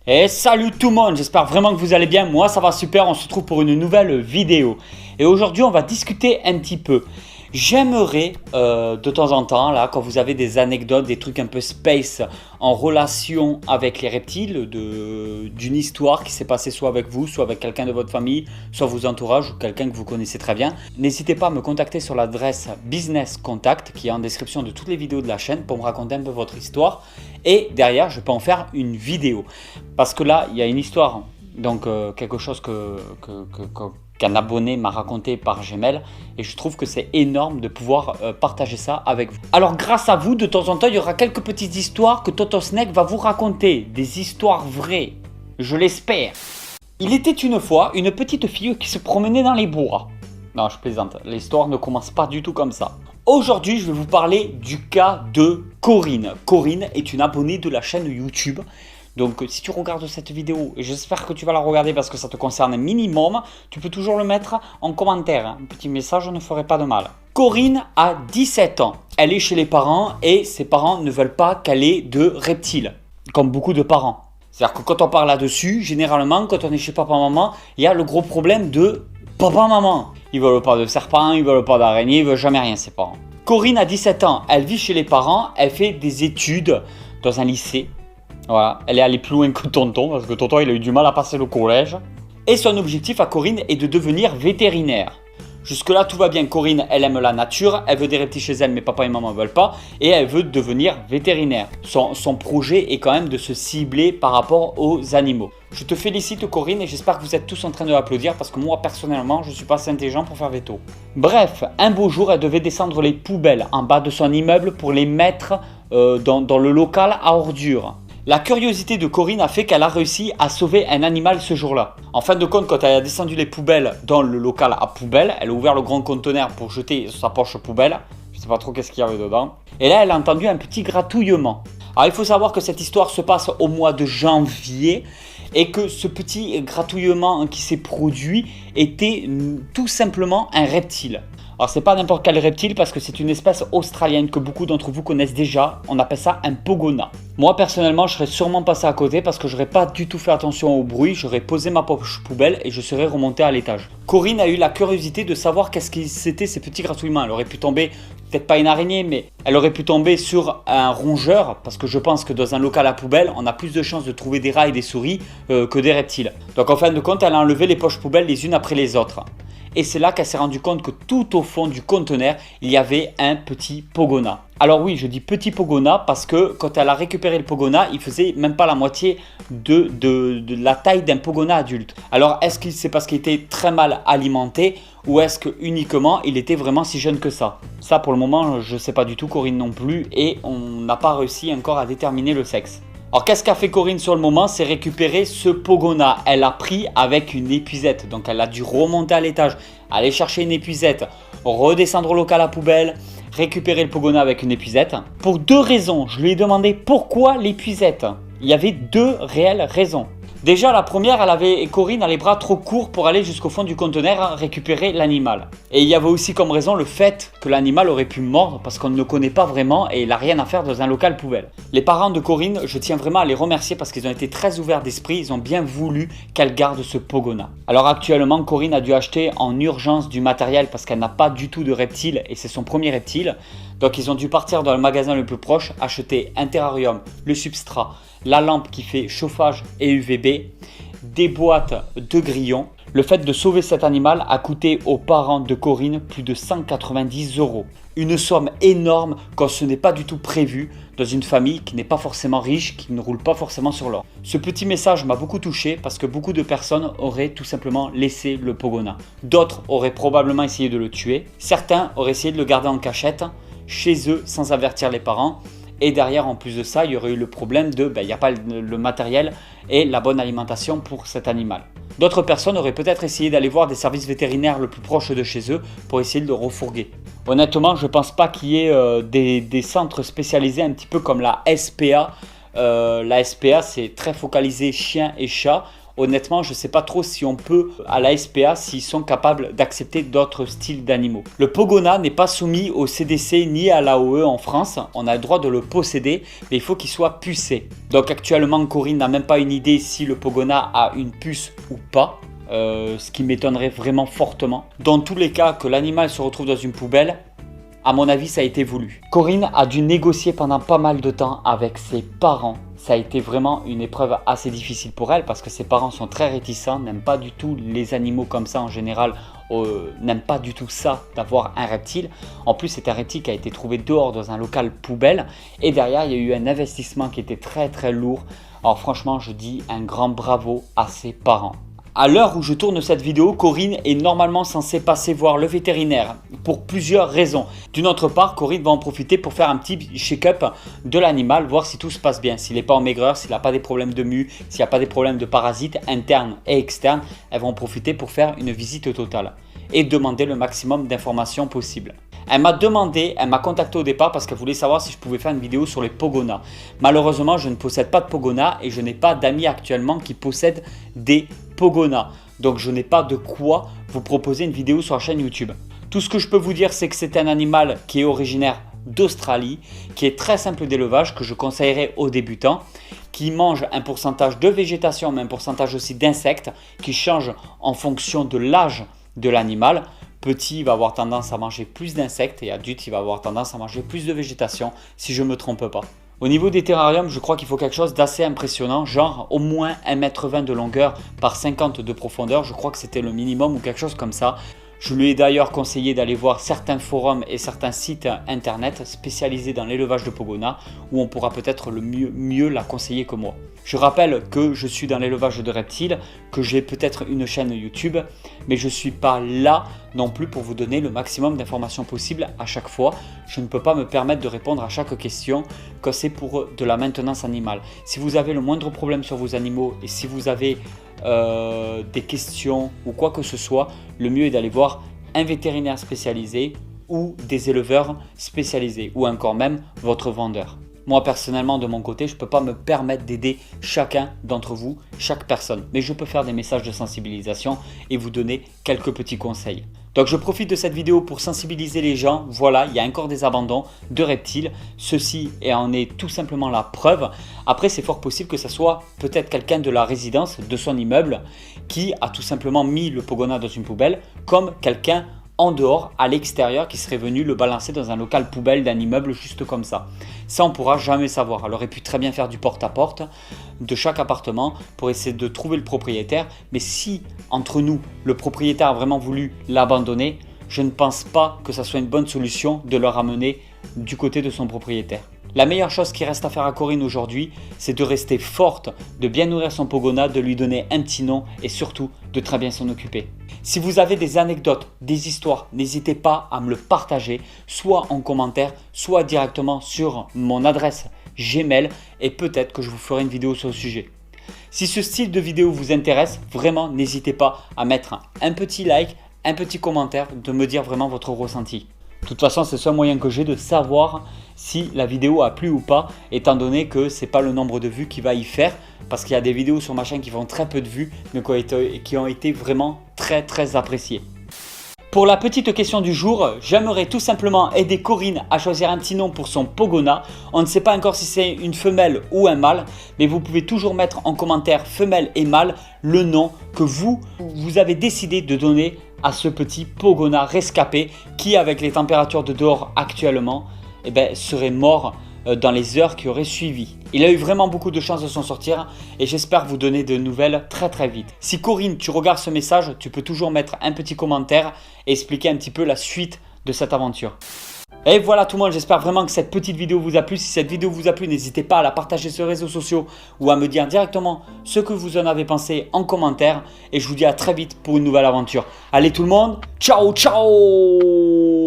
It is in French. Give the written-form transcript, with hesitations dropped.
Et salut tout le monde, j'espère vraiment que vous allez bien, moi ça va super, on se retrouve pour une nouvelle vidéo. Et aujourd'hui on va discuter un petit peu. J'aimerais de temps en temps, là, quand vous avez des anecdotes, des trucs un peu space en relation avec les reptiles, d'une histoire qui s'est passée soit avec vous, soit avec quelqu'un de votre famille, soit vos entourages ou quelqu'un que vous connaissez très bien, n'hésitez pas à me contacter sur l'adresse Business Contact qui est en description de toutes les vidéos de la chaîne pour me raconter un peu votre histoire. Et derrière, je peux en faire une vidéo. Parce que là, il y a une histoire, donc quelque chose qu'un abonné m'a raconté par Gmail et je trouve que c'est énorme de pouvoir partager ça avec vous. Alors grâce à vous, de temps en temps, il y aura quelques petites histoires que Toto Snake va vous raconter, des histoires vraies, je l'espère. Il était une fois une petite fille qui se promenait dans les bois. Non, je plaisante, l'histoire ne commence pas du tout comme ça. Aujourd'hui, je vais vous parler du cas de Corinne. Corinne est une abonnée de la chaîne YouTube. Donc si tu regardes cette vidéo, et j'espère que tu vas la regarder parce que ça te concerne un minimum, tu peux toujours le mettre en commentaire. Un petit message ne ferait pas de mal. Corinne a 17 ans. Elle est chez les parents et ses parents ne veulent pas qu'elle ait de reptiles, comme beaucoup de parents. C'est-à-dire que quand on parle là-dessus, généralement, quand on est chez papa-maman, il y a le gros problème de papa-maman. Ils veulent pas de serpents, ils veulent pas d'araignées, ils veulent jamais rien, ses parents. Corinne a 17 ans, elle vit chez les parents, elle fait des études dans un lycée. Voilà, elle est allée plus loin que Tonton, parce que Tonton il a eu du mal à passer le collège. Et son objectif à Corinne est de devenir vétérinaire. Jusque là tout va bien, Corinne elle aime la nature, elle veut des reptiles chez elle mais papa et maman ne veulent pas. Et elle veut devenir vétérinaire. Son projet est quand même de se cibler par rapport aux animaux. Je te félicite Corinne et j'espère que vous êtes tous en train de l'applaudir parce que moi personnellement je ne suis pas assez intelligent pour faire veto. Bref, un beau jour elle devait descendre les poubelles en bas de son immeuble pour les mettre dans le local à ordures. La curiosité de Corinne a fait qu'elle a réussi à sauver un animal ce jour-là. En fin de compte, quand elle a descendu les poubelles dans le local à poubelle, elle a ouvert le grand conteneur pour jeter sa poche poubelle. Je ne sais pas trop qu'est-ce qu'il y avait dedans. Et là, elle a entendu un petit gratouillement. Alors, il faut savoir que cette histoire se passe au mois de janvier et que ce petit gratouillement qui s'est produit était tout simplement un reptile. Alors c'est pas n'importe quel reptile parce que c'est une espèce australienne que beaucoup d'entre vous connaissent déjà, on appelle ça un pogona. Moi personnellement je serais sûrement passé à côté parce que j'aurais pas du tout fait attention au bruit, j'aurais posé ma poche poubelle et je serais remonté à l'étage. Corinne a eu la curiosité de savoir qu'est-ce que c'était ces petits gratouillements, elle aurait pu tomber, peut-être pas une araignée mais elle aurait pu tomber sur un rongeur parce que je pense que dans un local à poubelle on a plus de chances de trouver des rats et des souris que des reptiles. Donc en fin de compte elle a enlevé les poches poubelles les unes après les autres. Et c'est là qu'elle s'est rendue compte que tout au fond du conteneur, il y avait un petit pogona. Alors oui, je dis petit pogona parce que quand elle a récupéré le pogona, il faisait même pas la moitié de la taille d'un pogona adulte. Alors est-ce que c'est parce qu'il était très mal alimenté ou est-ce que uniquement il était vraiment si jeune que ça? Ça pour le moment, je ne sais pas du tout, Corinne non plus, et on n'a pas réussi encore à déterminer le sexe. Alors qu'est-ce qu'a fait Corinne sur le moment? C'est récupérer ce pogona. Elle a pris avec une épuisette. Donc elle a dû remonter à l'étage, aller chercher une épuisette, redescendre au local à poubelle, récupérer le pogona avec une épuisette. Pour deux raisons. Je lui ai demandé pourquoi l'épuisette. Il y avait deux réelles raisons. Déjà la première, Corinne a les bras trop courts pour aller jusqu'au fond du conteneur récupérer l'animal. Et il y avait aussi comme raison le fait que l'animal aurait pu mordre parce qu'on ne le connaît pas vraiment et il n'a rien à faire dans un local poubelle. Les parents de Corinne, je tiens vraiment à les remercier parce qu'ils ont été très ouverts d'esprit, ils ont bien voulu qu'elle garde ce pogona. Alors actuellement, Corinne a dû acheter en urgence du matériel parce qu'elle n'a pas du tout de reptile et c'est son premier reptile. Donc ils ont dû partir dans le magasin le plus proche, acheter un terrarium, le substrat, la lampe qui fait chauffage et UVB, des boîtes de grillons. Le fait de sauver cet animal a coûté aux parents de Corinne plus de 190 €. Une somme énorme quand ce n'est pas du tout prévu dans une famille qui n'est pas forcément riche, qui ne roule pas forcément sur l'or. Ce petit message m'a beaucoup touché parce que beaucoup de personnes auraient tout simplement laissé le pogona. D'autres auraient probablement essayé de le tuer. Certains auraient essayé de le garder en cachette chez eux sans avertir les parents. Et derrière, en plus de ça, il y aurait eu le problème de il n'y a pas le matériel et la bonne alimentation pour cet animal. D'autres personnes auraient peut-être essayé d'aller voir des services vétérinaires le plus proche de chez eux pour essayer de le refourguer. Honnêtement, je ne pense pas qu'il y ait des centres spécialisés un petit peu comme la SPA. La SPA, c'est très focalisé chien et chat. honnêtement, je ne sais pas trop si on peut, à la SPA, s'ils sont capables d'accepter d'autres styles d'animaux. Le Pogona n'est pas soumis au CDC ni à l'AOE en France. On a le droit de le posséder, mais il faut qu'il soit pucé. Donc actuellement, Corinne n'a même pas une idée si le Pogona a une puce ou pas. Ce qui m'étonnerait vraiment fortement. Dans tous les cas, que l'animal se retrouve dans une poubelle, à mon avis, ça a été voulu. Corinne a dû négocier pendant pas mal de temps avec ses parents. Ça a été vraiment une épreuve assez difficile pour elle parce que ses parents sont très réticents, n'aiment pas du tout les animaux comme ça en général, n'aiment pas du tout ça d'avoir un reptile. En plus, c'est un reptile qui a été trouvé dehors dans un local poubelle et derrière, il y a eu un investissement qui était très lourd. Alors franchement, je dis un grand bravo à ses parents. À l'heure où je tourne cette vidéo, Corinne est normalement censée passer voir le vétérinaire pour plusieurs raisons. D'une autre part, Corinne va en profiter pour faire un petit check-up de l'animal, voir si tout se passe bien, s'il n'est pas en maigreur, s'il n'a pas des problèmes de mue, s'il n'y a pas des problèmes de parasites internes et externes. Elle va en profiter pour faire une visite totale et demander le maximum d'informations possibles. Elle m'a contacté au départ parce qu'elle voulait savoir si je pouvais faire une vidéo sur les Pogona. Malheureusement, je ne possède pas de Pogona et je n'ai pas d'amis actuellement qui possèdent des Pogona. Donc je n'ai pas de quoi vous proposer une vidéo sur la chaîne YouTube. Tout ce que je peux vous dire, c'est que c'est un animal qui est originaire d'Australie, qui est très simple d'élevage, que je conseillerais aux débutants, qui mange un pourcentage de végétation, mais un pourcentage aussi d'insectes, qui change en fonction de l'âge de l'animal. Petit, il va avoir tendance à manger plus d'insectes et adulte, il va avoir tendance à manger plus de végétation, si je ne me trompe pas. Au niveau des terrariums, je crois qu'il faut quelque chose d'assez impressionnant, genre au moins 1,20 m de longueur par 50 de profondeur. Je crois que c'était le minimum ou quelque chose comme ça. Je lui ai d'ailleurs conseillé d'aller voir certains forums et certains sites internet spécialisés dans l'élevage de Pogona où on pourra peut-être le mieux la conseiller que moi. Je rappelle que je suis dans l'élevage de reptiles, que j'ai peut-être une chaîne YouTube, mais je ne suis pas là non plus pour vous donner le maximum d'informations possibles à chaque fois. Je ne peux pas me permettre de répondre à chaque question que c'est pour de la maintenance animale. Si vous avez le moindre problème sur vos animaux et si vous avez des questions ou quoi que ce soit, le mieux est d'aller voir un vétérinaire spécialisé ou des éleveurs spécialisés ou encore même votre vendeur. Moi personnellement de mon côté, je ne peux pas me permettre d'aider chacun d'entre vous, chaque personne, mais je peux faire des messages de sensibilisation et vous donner quelques petits conseils. Donc je profite de cette vidéo pour sensibiliser les gens. Voilà, il y a encore des abandons de reptiles. Ceci en est tout simplement la preuve. Après, c'est fort possible que ce soit peut-être quelqu'un de la résidence, de son immeuble, qui a tout simplement mis le Pogona dans une poubelle, comme quelqu'un en dehors, à l'extérieur, qui serait venu le balancer dans un local poubelle d'un immeuble juste comme ça. Ça, on ne pourra jamais savoir. Elle aurait pu très bien faire du porte-à-porte de chaque appartement pour essayer de trouver le propriétaire. Mais si, entre nous, le propriétaire a vraiment voulu l'abandonner, je ne pense pas que ça soit une bonne solution de le ramener du côté de son propriétaire. La meilleure chose qui reste à faire à Corinne aujourd'hui, c'est de rester forte, de bien nourrir son Pogona, de lui donner un petit nom et surtout de très bien s'en occuper. Si vous avez des anecdotes, des histoires, n'hésitez pas à me le partager, soit en commentaire, soit directement sur mon adresse Gmail et peut-être que je vous ferai une vidéo sur le sujet. Si ce style de vidéo vous intéresse, vraiment n'hésitez pas à mettre un petit like, un petit commentaire, de me dire vraiment votre ressenti. De toute façon, c'est le seul moyen que j'ai de savoir si la vidéo a plu ou pas, étant donné que ce n'est pas le nombre de vues qui va y faire, parce qu'il y a des vidéos sur ma chaîne qui font très peu de vues, mais qui ont été vraiment très appréciées. Pour la petite question du jour, j'aimerais tout simplement aider Corinne à choisir un petit nom pour son Pogona. On ne sait pas encore si c'est une femelle ou un mâle, mais vous pouvez toujours mettre en commentaire femelle et mâle le nom que vous avez décidé de donner à ce petit Pogona rescapé qui, avec les températures de dehors actuellement, serait mort dans les heures qui auraient suivi. Il a eu vraiment beaucoup de chance de s'en sortir et j'espère vous donner de nouvelles très vite. Si Corinne, tu regardes ce message, tu peux toujours mettre un petit commentaire et expliquer un petit peu la suite de cette aventure. Et voilà tout le monde, j'espère vraiment que cette petite vidéo vous a plu. Si cette vidéo vous a plu, n'hésitez pas à la partager sur les réseaux sociaux ou à me dire directement ce que vous en avez pensé en commentaire. Et je vous dis à très vite pour une nouvelle aventure. Allez tout le monde, ciao ciao!